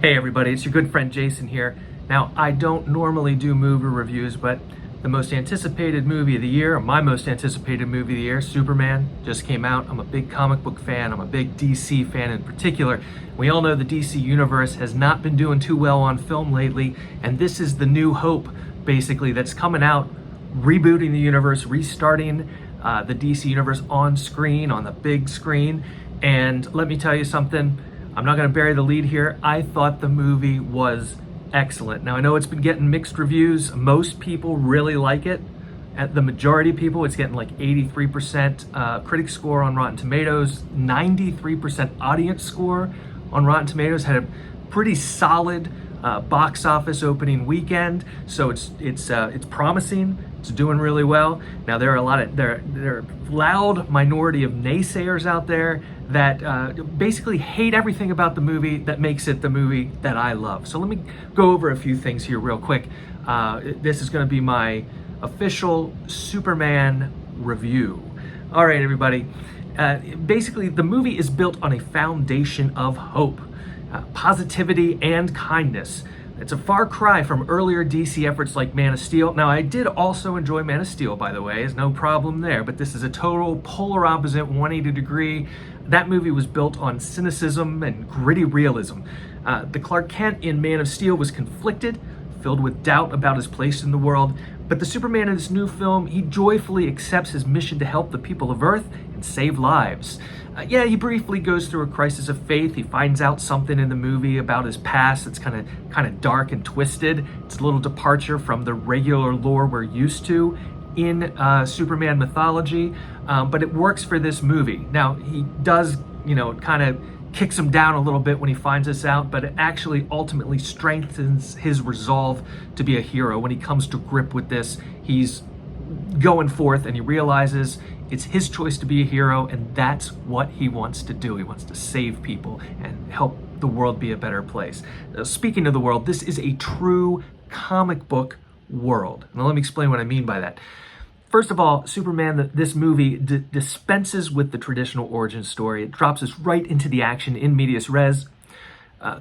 Hey everybody, it's your good friend Jason here. Now, I don't normally do movie reviews, but the most anticipated movie of the year, or my most anticipated movie of the year, Superman, just came out. I'm a big comic book fan. I'm a big DC fan in particular. We all know the DC universe has not been doing too well on film lately, and this is the new hope, basically, that's coming out, rebooting the universe, restarting the DC universe on screen, on the big screen. And let me tell you something, I'm not going to bury the lead here. I thought the movie was excellent. Now, I know it's been getting mixed reviews. Most people really like it. At the majority of people, it's getting like 83% critic score on Rotten Tomatoes, 93% audience score on Rotten Tomatoes. Had a pretty solid box office opening weekend, so it's promising. It's doing really well. Now, there are a loud minority of naysayers out there that basically hate everything about the movie that makes it the movie that I love. So let me go over a few things here real quick. This is going to be my official Superman review. All right, everybody. Basically, the movie is built on a foundation of hope, positivity, and kindness. It's a far cry from earlier DC efforts like Man of Steel. Now, I did also enjoy Man of Steel, by the way. There's no problem there, but this is a total polar opposite 180 degree. That movie was built on cynicism and gritty realism. The Clark Kent in Man of Steel was conflicted, filled with doubt about his place in the world, but the Superman in this new film, he joyfully accepts his mission to help the people of Earth and save lives. Yeah, he briefly goes through a crisis of faith. He finds out something in the movie about his past that's kind of dark and twisted. It's a little departure from the regular lore we're used to in Superman mythology, but it works for this movie. Now, he does, kind of kicks him down a little bit when he finds this out, but it actually ultimately strengthens his resolve to be a hero. When he comes to grip with this, he's going forth and he realizes it's his choice to be a hero, and that's what he wants to do. He wants to save people and help the world be a better place. Speaking of the world, this is a true comic book world. Now let me explain what I mean by that. First of all, Superman, this movie dispenses with the traditional origin story. It drops us right into the action in medias res.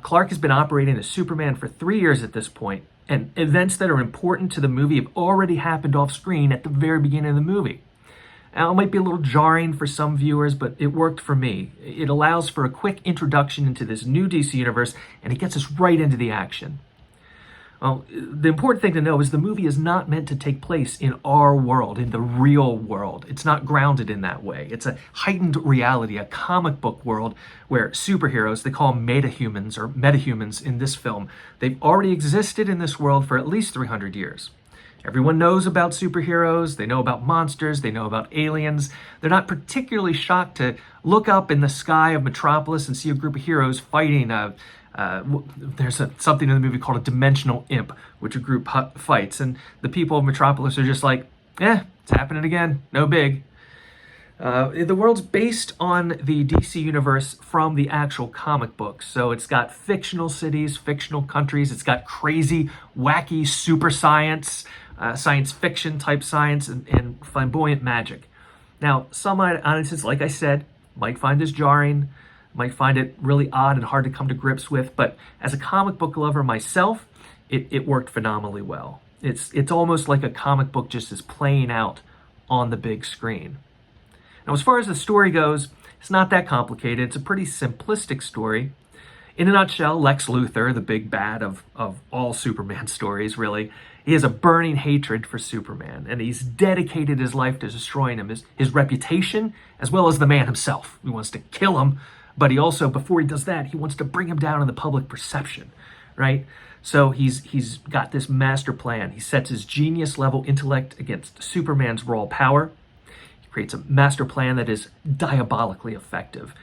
Clark has been operating as Superman for 3 years at this point, and events that are important to the movie have already happened off screen at the very beginning of the movie. Now, it might be a little jarring for some viewers, but it worked for me. It allows for a quick introduction into this new DC universe, and it gets us right into the action. Well, the important thing to know is the movie is not meant to take place in our world, in the real world. It's not grounded in that way. It's a heightened reality, a comic book world where superheroes, they call them metahumans or metahumans in this film, they've already existed in this world for at least 300 years. Everyone knows about superheroes, they know about monsters, they know about aliens. They're not particularly shocked to look up in the sky of Metropolis and see a group of heroes fighting. There's something in the movie called a dimensional imp, which a group fights. And the people of Metropolis are just like, it's happening again, no big. The world's based on the DC universe from the actual comic books. So it's got fictional cities, fictional countries. It's got crazy, wacky super science, science fiction type science, and flamboyant magic. Now, some audiences, like I said, might find this jarring, might find it really odd and hard to come to grips with, but as a comic book lover myself, it worked phenomenally well. It's almost like a comic book just is playing out on the big screen. Now, as far as the story goes, it's not that complicated. It's a pretty simplistic story. In a nutshell, Lex Luthor, the big bad of all Superman stories, really, he has a burning hatred for Superman, and he's dedicated his life to destroying him, his reputation, as well as the man himself. He wants to kill him, but he also, before he does that, he wants to bring him down in the public perception, right? So he's got this master plan. He sets his genius-level intellect against Superman's raw power. He creates a master plan that is diabolically effective.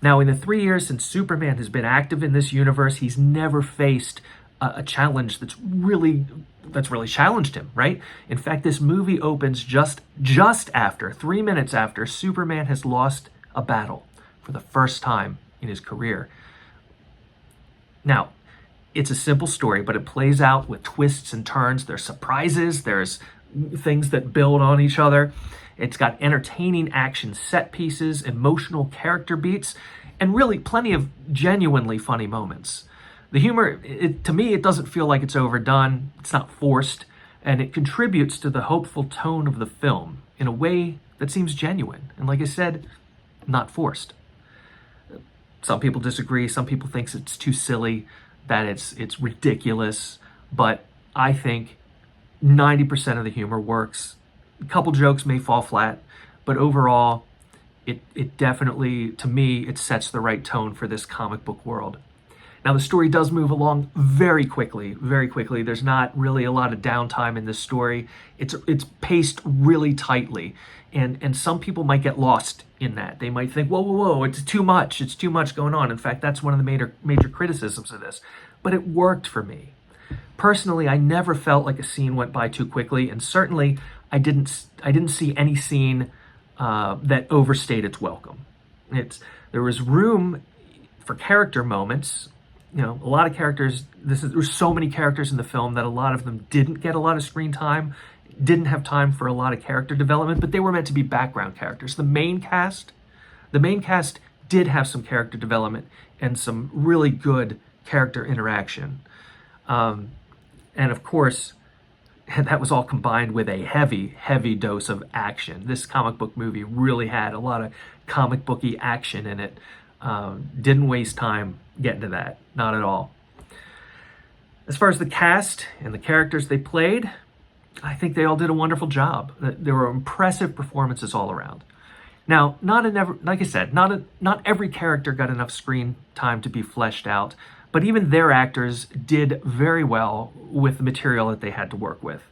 Now, in the 3 years since Superman has been active in this universe, he's never faced a challenge that's really challenged him, right? In fact, this movie opens just after, 3 minutes after, Superman has lost a battle for the first time in his career. Now, it's a simple story, but it plays out with twists and turns. There's surprises, there's things that build on each other. It's got entertaining action set pieces, emotional character beats, and really plenty of genuinely funny moments. The humor, to me, it doesn't feel like it's overdone. It's not forced, and it contributes to the hopeful tone of the film in a way that seems genuine. And like I said, not forced. Some people disagree. Some people think it's too silly, that it's ridiculous. But I think 90% of the humor works. A couple jokes may fall flat, but overall, it definitely, to me, it sets the right tone for this comic book world. Now, the story does move along very quickly, very quickly. There's not really a lot of downtime in this story. It's paced really tightly, and some people might get lost in that. They might think, whoa, it's too much. It's too much going on. In fact, that's one of the major criticisms of this. But it worked for me. Personally, I never felt like a scene went by too quickly, and certainly I didn't see any scene that overstayed its welcome. There was room for character moments. You know, a lot of characters, there's so many characters in the film that a lot of them didn't get a lot of screen time, didn't have time for a lot of character development, but they were meant to be background characters. The main cast did have some character development and some really good character interaction. And of course, that was all combined with a heavy dose of action. This comic book movie really had a lot of comic booky action in it. Didn't waste time getting to that, not at all. As far as the cast and the characters they played, I think they all did a wonderful job. There were impressive performances all around. Now, like I said, not every character got enough screen time to be fleshed out, but even their actors did very well with the material that they had to work with.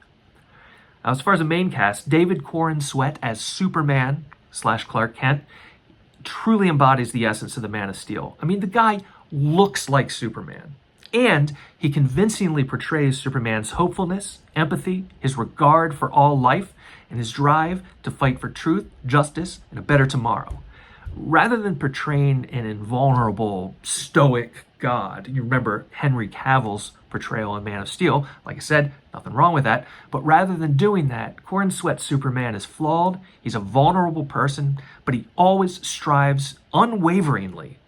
As far as the main cast, David Corenswet as Superman / Clark Kent truly embodies the essence of the Man of Steel. I mean, the guy looks like Superman, and he convincingly portrays Superman's hopefulness, empathy, his regard for all life, and his drive to fight for truth, justice, and a better tomorrow. Rather than portraying an invulnerable, stoic God, you remember Henry Cavill's portrayal in Man of Steel, like I said, nothing wrong with that, but rather than doing that, Corenswet's Superman is flawed, he's a vulnerable person, but he always strives unwaveringly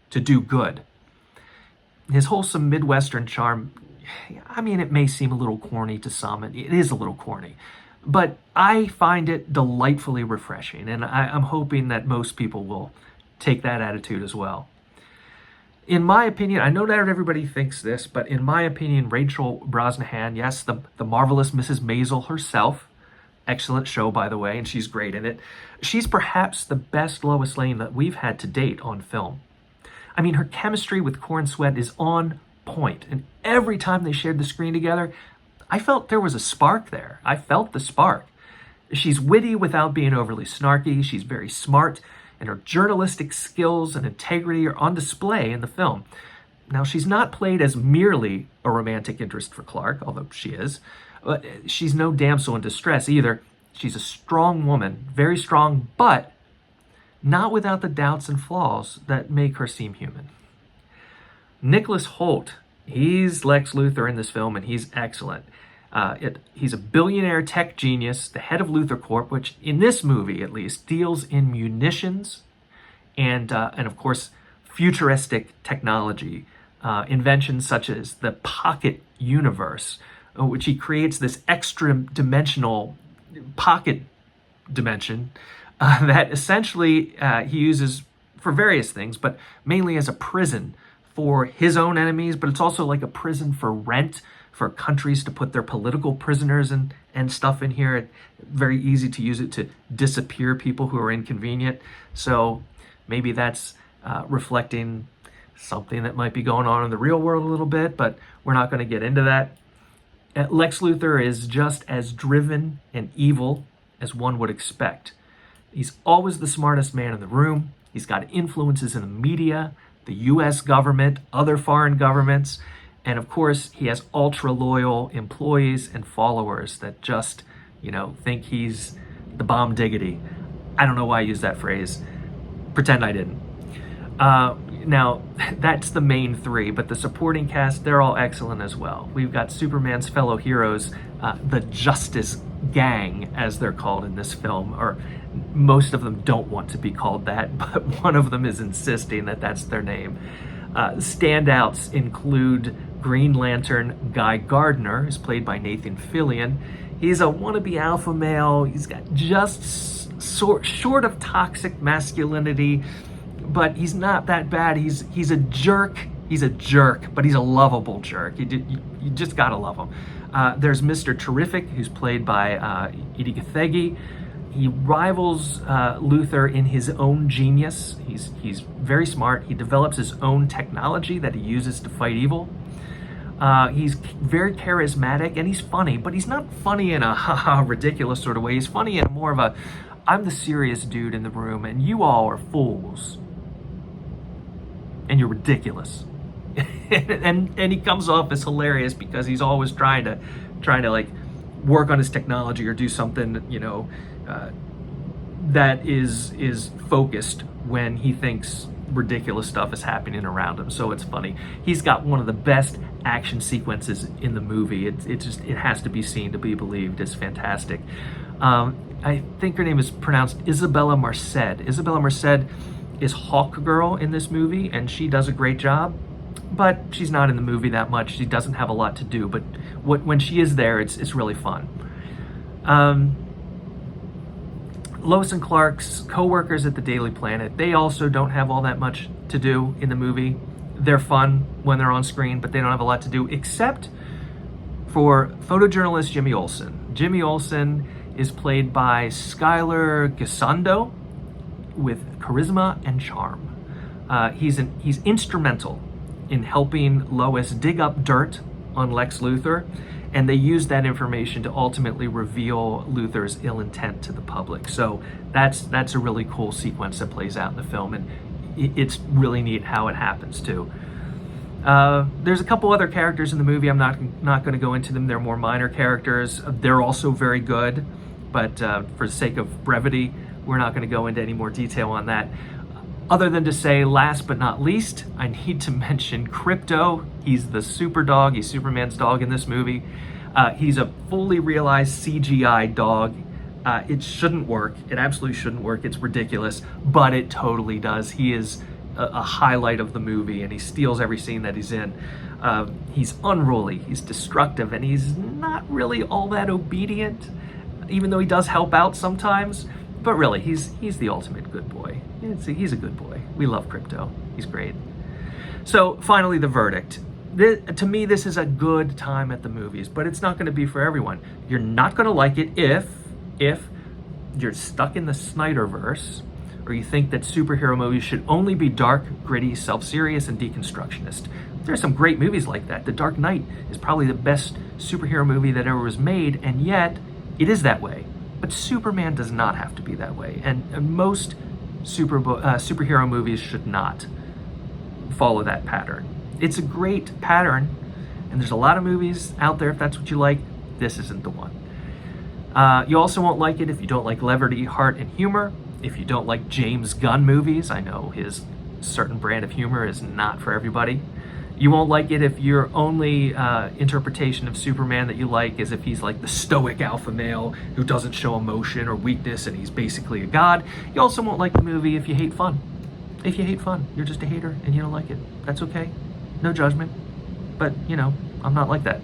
to do good. His wholesome Midwestern charm, I mean, it may seem a little corny to some, it is a little corny, but I find it delightfully refreshing, and I'm hoping that most people will take that attitude as well. In my opinion, I know not everybody thinks this, but in my opinion, Rachel Brosnahan, yes, the marvelous Mrs. Maisel herself, excellent show, by the way, and she's great in it. She's perhaps the best Lois Lane that we've had to date on film. I mean, her chemistry with Corenswet is on point, and every time they shared the screen together, I felt there was a spark there. I felt the spark. She's witty without being overly snarky. She's very smart, and her journalistic skills and integrity are on display in the film. Now, she's not played as merely a romantic interest for Clark, although she is, but she's no damsel in distress either. She's a strong woman, very strong, but not without the doubts and flaws that make her seem human. Nicholas Hoult, he's Lex Luthor in this film, and he's excellent. He's a billionaire tech genius, the head of Luthor Corp, which in this movie at least deals in munitions and of course futuristic technology, inventions such as the pocket universe, which he creates this extra dimensional pocket dimension that essentially he uses for various things, but mainly as a prison for his own enemies, but it's also like a prison for rent for countries to put their political prisoners and stuff in here. It's very easy to use it to disappear people who are inconvenient. So maybe that's reflecting something that might be going on in the real world a little bit, but we're not going to get into that. Lex Luthor is just as driven and evil as one would expect. He's always the smartest man in the room. He's got influences in the media, the US government, other foreign governments, and of course, he has ultra loyal employees and followers that just, think he's the bomb diggity. I don't know why I use that phrase. Pretend I didn't. Now, that's the main three, but the supporting cast, they're all excellent as well. We've got Superman's fellow heroes, the Justice Gang, as they're called in this film, or most of them don't want to be called that, but one of them is insisting that that's their name. Standouts include Green Lantern Guy Gardner, who's played by Nathan Fillion. He's a wannabe alpha male. He's got just short of toxic masculinity, but he's not that bad. He's a jerk. He's a jerk, but he's a lovable jerk. You just gotta love him. There's Mr. Terrific, who's played by Edi Gathegi. He rivals Luthor in his own genius. He's very smart. He develops his own technology that he uses to fight evil. He's very charismatic, and he's funny, but he's not funny in a haha ridiculous sort of way. He's funny in more of a, I'm the serious dude in the room, and you all are fools, and you're ridiculous. and he comes off as hilarious because he's always trying to like work on his technology or do something, that is focused when he thinks ridiculous stuff is happening around him. So it's funny. He's got one of the best action sequences in the movie. It has to be seen to be believed. It's fantastic. I think her name is pronounced Isabella Merced. Isabella Merced is Hawk Girl in this movie, and she does a great job. But she's not in the movie that much. She doesn't have a lot to do. But when she is there, it's really fun. Lois and Clark's co-workers at the Daily Planet, they also don't have all that much to do in the movie. They're fun when they're on screen, but they don't have a lot to do, except for photojournalist Jimmy Olsen. Jimmy Olsen is played by Skylar Gisondo with charisma and charm. He's instrumental in helping Lois dig up dirt on Lex Luthor, and they use that information to ultimately reveal Luthor's ill intent to the public. So that's a really cool sequence that plays out in the film, and it's really neat how it happens too. There's a couple other characters in the movie. I'm not going to go into them. They're more minor characters. They're also very good, but for the sake of brevity, we're not going to go into any more detail on that. Other than to say, last but not least, I need to mention Krypto. He's the super dog. He's Superman's dog in this movie. He's a fully realized CGI dog. It shouldn't work. It absolutely shouldn't work. It's ridiculous, but it totally does. He is a highlight of the movie, and he steals every scene that he's in. He's unruly, he's destructive, and he's not really all that obedient, even though he does help out sometimes. But really, he's the ultimate good boy. He's a good boy. We love Krypto. He's great. So finally, the verdict. To me, this is a good time at the movies, but it's not going to be for everyone. You're not going to like it if you're stuck in the Snyderverse, or you think that superhero movies should only be dark, gritty, self-serious, and deconstructionist. There are some great movies like that. The Dark Knight is probably the best superhero movie that ever was made, and yet it is that way. But Superman does not have to be that way, and most superhero movies should not follow that pattern. It's a great pattern, and there's a lot of movies out there if that's what you like. This isn't the one. You also won't like it if you don't like levity, heart, and humor. If you don't like James Gunn movies, I know his certain brand of humor is not for everybody. You won't like it if your only interpretation of Superman that you like is if he's like the stoic alpha male who doesn't show emotion or weakness and he's basically a god. You also won't like the movie if you hate fun. If you hate fun, you're just a hater and you don't like it. That's okay. No judgment. But, I'm not like that.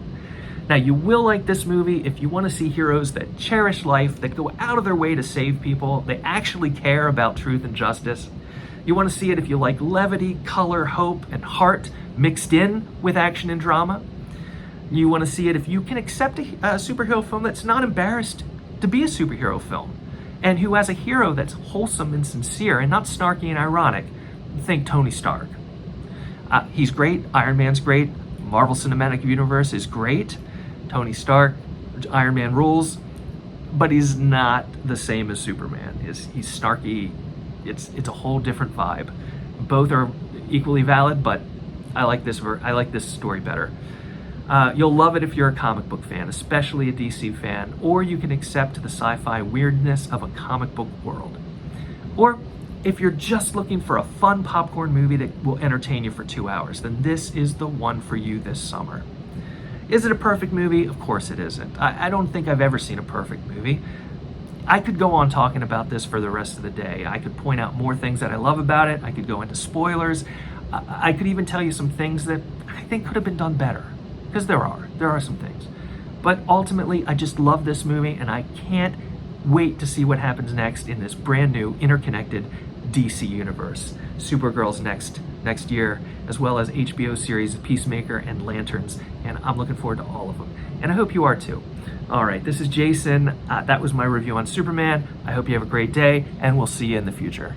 Now, you will like this movie if you want to see heroes that cherish life, that go out of their way to save people, they actually care about truth and justice. You want to see it if you like levity, color, hope, and heart mixed in with action and drama. You want to see it if you can accept a superhero film that's not embarrassed to be a superhero film, and who has a hero that's wholesome and sincere and not snarky and ironic. Think Tony Stark. He's great. Iron Man's great. Marvel Cinematic Universe is great. Tony Stark, Iron Man rules, but he's not the same as Superman. He's snarky. It's a whole different vibe. Both are equally valid, but I like this story better. You'll love it if you're a comic book fan, especially a DC fan, or you can accept the sci-fi weirdness of a comic book world. Or if you're just looking for a fun popcorn movie that will entertain you for 2 hours, then this is the one for you this summer. Is it a perfect movie? Of course it isn't. I don't think I've ever seen a perfect movie. I could go on talking about this for the rest of the day. I could point out more things that I love about it. I could go into spoilers. I could even tell you some things that I think could have been done better, because there are some things. But ultimately, I just love this movie, and I can't wait to see what happens next in this brand new interconnected DC universe. Supergirl's next year, as well as HBO series Peacemaker and Lanterns, and I'm looking forward to all of them. And I hope you are too. All right, this is Jason. That was my review on Superman. I hope you have a great day, and we'll see you in the future.